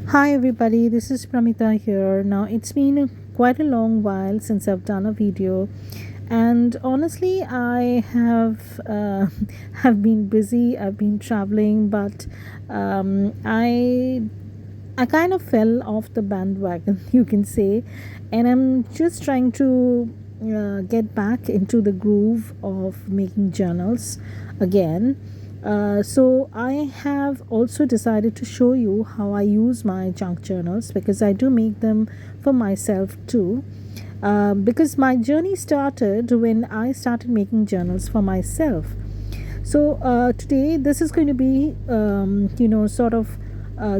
Hi everybody, this is Pramita here. Now it's been quite a long while since I've done a video, and honestly, I have have been busy. I've been traveling, but I kind of fell off the bandwagon, you can say, and I'm just trying to get back into the groove of making journals again. So I have also decided to show you how I use my junk journals because I do make them for myself too. Because my journey started when I started making journals for myself. So today this is going to be, sort of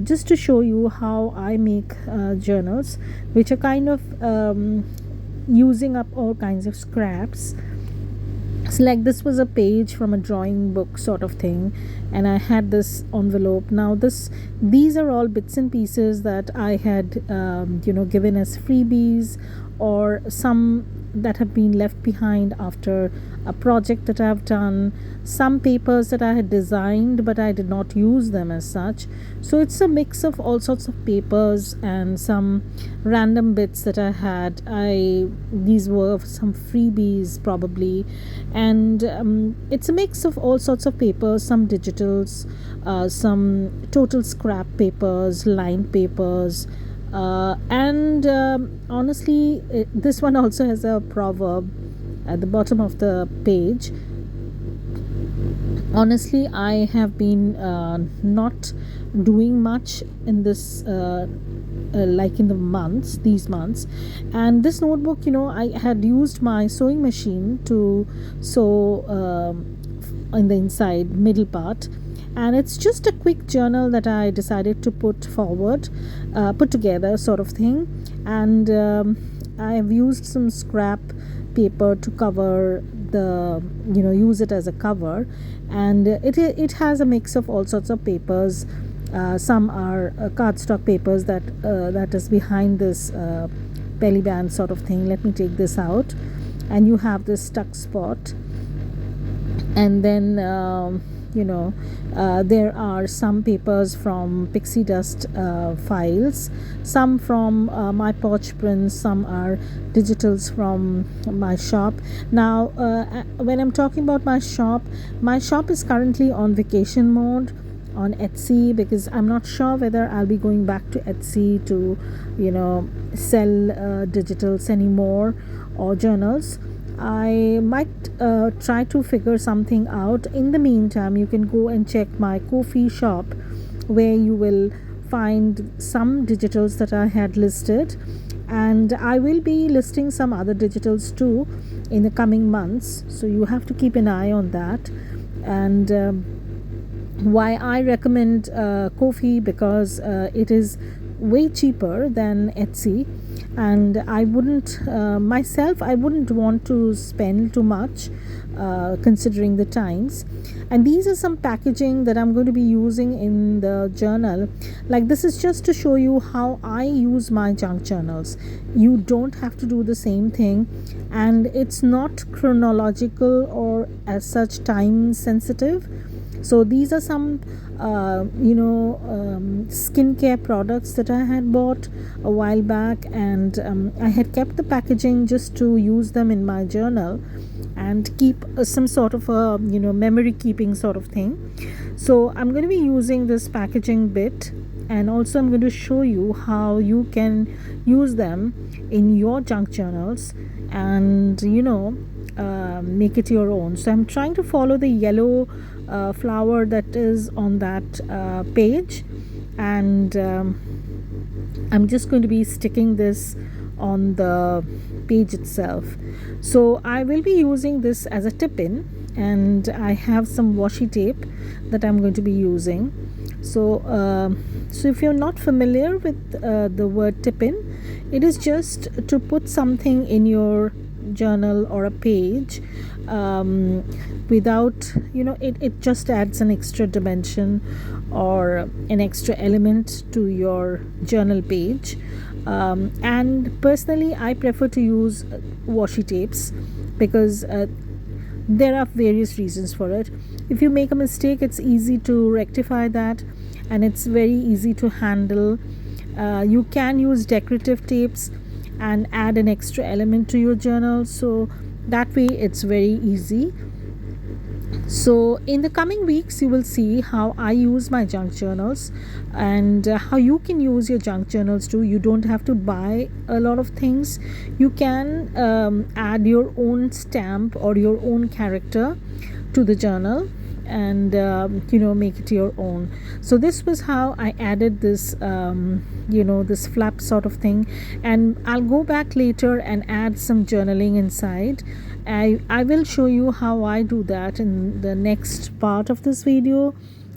just to show you how I make journals, which are kind of using up all kinds of scraps. So like this was a page from a drawing book sort of thing, and I had this envelope. Now these are all bits and pieces that I had given as freebies, or some that have been left behind after a project that I've done, some papers that I had designed but I did not use them as such. So it's a mix of all sorts of papers and some random bits that I had. These were some freebies probably, and it's a mix of all sorts of papers, some digitals, some total scrap papers, lined papers, and honestly, this one also has a proverb at the bottom of the page. Honestly, I have been not doing much in this like in these months. And this notebook, I had used my sewing machine to sew in the inside middle part, and it's just a quick journal that I decided to put together sort of thing. And I have used some scrap paper to cover use it as a cover, and it has a mix of all sorts of papers. Some are cardstock papers that is behind this belly band sort of thing. Let me take this out, and you have this stuck spot, and then there are some papers from pixie dust files, some from my porch prints, some are digitals from my shop. Now when I'm talking about my shop is currently on vacation mode on Etsy, because I'm not sure whether I'll be going back to Etsy to sell digitals anymore or journals. I might try to figure something out. In the meantime, you can go and check my Ko-fi shop, where you will find some digitals that I had listed, and I will be listing some other digitals too in the coming months, so you have to keep an eye on that. And why I recommend Ko-fi, because it is way cheaper than Etsy, and I wouldn't want to spend too much considering the times. And these are some packaging that I'm going to be using in the journal. Like, this is just to show you how I use my junk journals. You don't have to do the same thing, and it's not chronological or as such time sensitive. So these are some skincare products that I had bought a while back, and I had kept the packaging just to use them in my journal and keep some sort of a memory keeping sort of thing. So I'm going to be using this packaging bit, and also I'm going to show you how you can use them in your junk journals and make it your own. So I'm trying to follow the yellow flower that is on that page, and I'm just going to be sticking this on the page itself. So I will be using this as a tip-in, and I have some washi tape that I'm going to be using. So if you're not familiar with the word tip-in, it is just to put something in your journal or a page without it just adds an extra dimension or an extra element to your journal page. And personally, I prefer to use washi tapes, because There are various reasons for it. If you make a mistake, it's easy to rectify that, and it's very easy to handle. You can use decorative tapes and add an extra element to your journal, so that way it's very easy. So in the coming weeks you will see how I use my junk journals, and how you can use your junk journals too. You don't have to buy a lot of things. You can add your own stamp or your own character to the journal, and make it your own. So this was how I added this this flap sort of thing, and I'll go back later and add some journaling inside. I will show you how I do that in the next part of this video.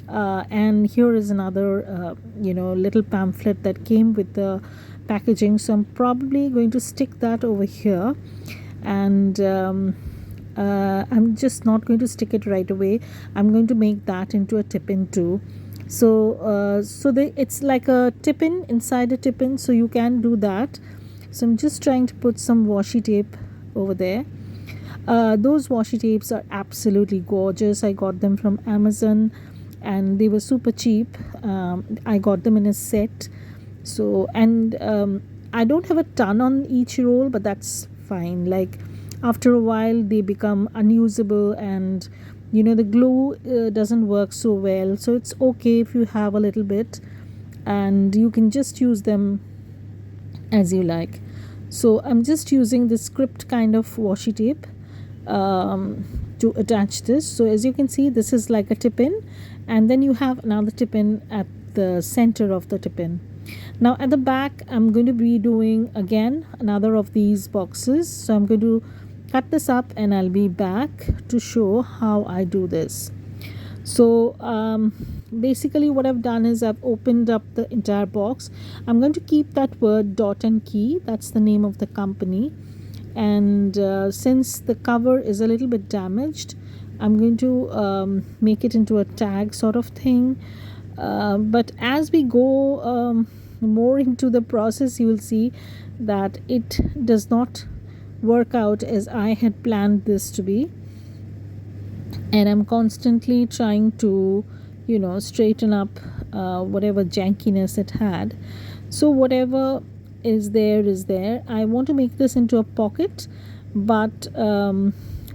And here is another little pamphlet that came with the packaging, so I'm probably going to stick that over here. And I'm just not going to stick it right away. I'm going to make that into a tip-in too. So it's like a tip-in inside a tip-in, so you can do that. So I'm just trying to put some washi tape over there. Those washi tapes are absolutely gorgeous. I got them from Amazon and they were super cheap. I got them in a set. So, and I don't have a ton on each roll, but that's fine. Like, after a while they become unusable, and the glue doesn't work so well, so it's okay if you have a little bit, and you can just use them as you like. So I'm just using this script kind of washi tape to attach this. So as you can see, this is like a tip-in, and then you have another tip-in at the center of the tip-in. Now at the back I'm going to be doing again another of these boxes, so I'm going to cut this up and I'll be back to show how I do this. So basically what I've done is I've opened up the entire box. I'm going to keep that word Dot and Key, that's the name of the company, and since the cover is a little bit damaged, I'm going to make it into a tag sort of thing. But as we go more into the process, you will see that it does not work out as I had planned this to be, and I'm constantly trying to straighten up whatever jankiness it had. So whatever is there. I want to make this into a pocket, but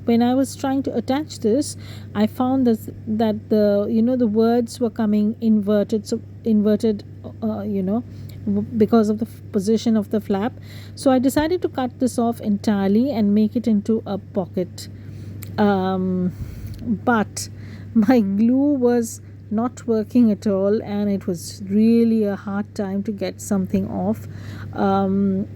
when I was trying to attach this, I found that the words were coming inverted, because of the position of the flap. So I decided to cut this off entirely and make it into a pocket. But my glue was not working at all, and it was really a hard time to get something off. And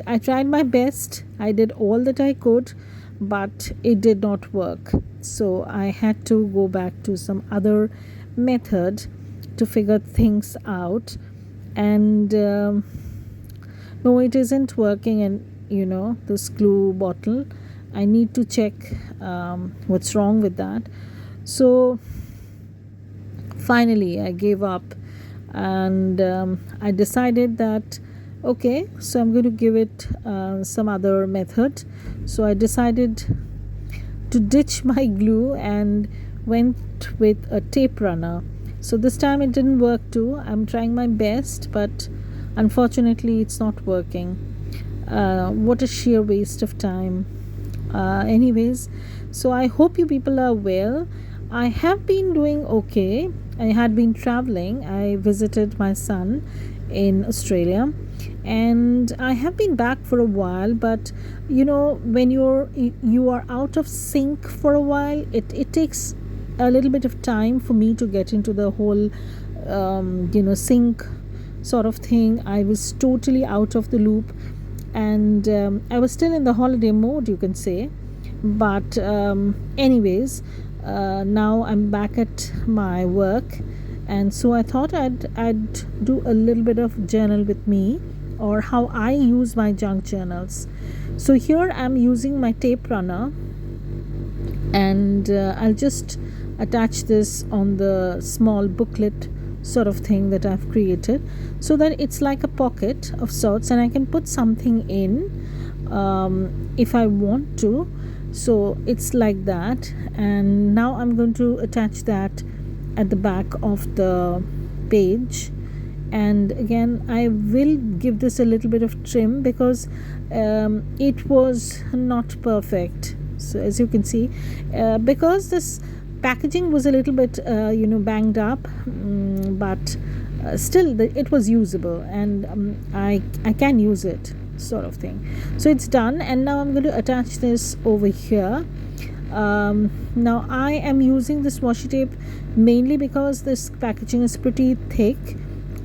I tried my best. I did all that I could, but it did not work. So I had to go back to some other method to figure things out. And no, it isn't working. And this glue bottle, I need to check what's wrong with that. So finally I gave up, and I decided that okay, so I'm going to give it some other method. So I decided to ditch my glue and went with a tape runner. So this time it didn't work too. I'm trying my best, but unfortunately it's not working. What a sheer waste of time. Anyways, so I hope you people are well. I have been doing okay. I had been traveling. I visited my son in Australia, and I have been back for a while, but when you are out of sync for a while, it takes a little bit of time for me to get into the whole sync sort of thing. I was totally out of the loop, and I was still in the holiday mode, you can say. But anyways, now I'm back at my work, and so I thought I'd do a little bit of journal with me, or how I use my junk journals. So here I'm using my tape runner, and I'll just attach this on the small booklet sort of thing that I've created, so that it's like a pocket of sorts, and I can put something in if I want to. So it's like that, and now I'm going to attach that at the back of the page. And again, I will give this a little bit of trim because it was not perfect. So as you can see, because this packaging was a little bit banged up, but still it was usable, and I can use it, sort of thing. So it's done, and now I'm going to attach this over here. Now I am using this washi tape mainly because this packaging is pretty thick,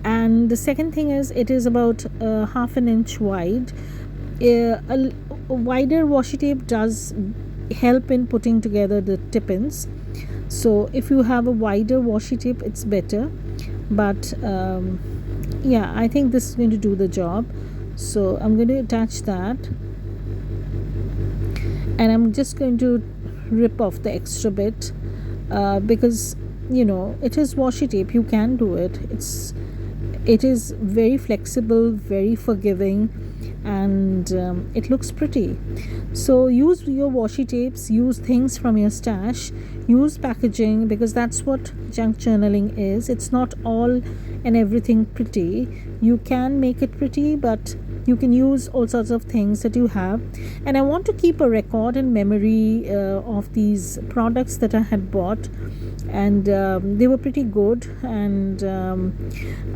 and the second thing is it is about half an inch wide. A wider washi tape does help in putting together the tip-ins, so if you have a wider washi tape it's better, but yeah, I think this is going to do the job. So I'm going to attach that, and I'm just going to rip off the extra bit because it is washi tape, you can do it. It is very flexible, very forgiving, and it looks pretty. So use your washi tapes, use things from your stash, use packaging, because that's what junk journaling is. It's not all and everything pretty. You can make it pretty, but you can use all sorts of things that you have. And I want to keep a record and memory of these products that I had bought, and they were pretty good. And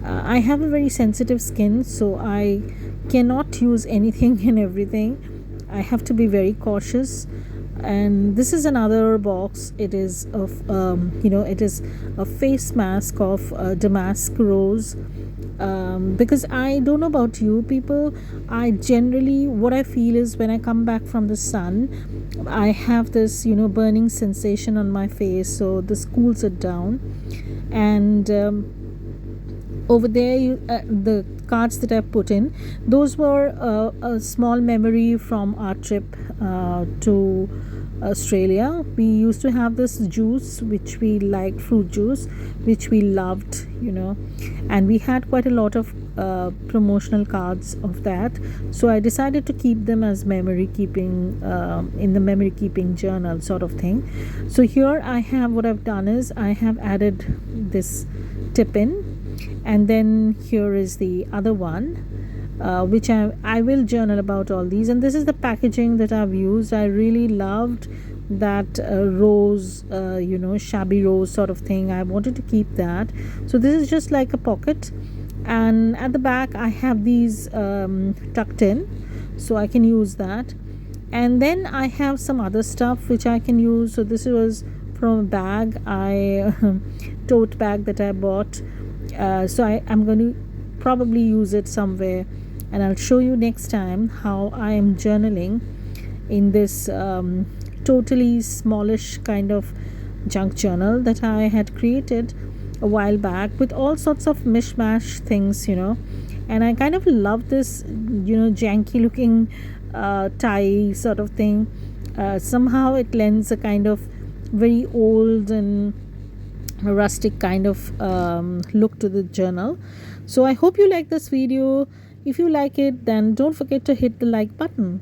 I have a very sensitive skin, so I cannot use anything and everything. I have to be very cautious. And this is another box. It is of it is a face mask of damask rose. Because I don't know about you people, I generally, what I feel is when I come back from the sun, I have this burning sensation on my face, so this cools it down. And over there, the cards that I put in, those were a small memory from our trip to Australia. We used to have this juice which we liked, fruit juice, which we loved, and we had quite a lot of promotional cards of that. So I decided to keep them as memory keeping in the memory keeping journal sort of thing. So here I have, what I've done is I have added this tip in, and then here is the other one, which I will journal about all these. And this is the packaging that I've used. I really loved that rose, shabby rose sort of thing. I wanted to keep that. So this is just like a pocket, and at the back I have these tucked in, so I can use that. And then I have some other stuff which I can use. So this was from a bag, tote bag that I bought. So I'm going to probably use it somewhere, and I'll show you next time how I am journaling in this totally smallish kind of junk journal that I had created a while back with all sorts of mishmash things, and I kind of love this janky looking tie sort of thing. Somehow it lends a kind of very old and rustic kind of look to the journal. So I hope you like this video. If you like it, then don't forget to hit the like button.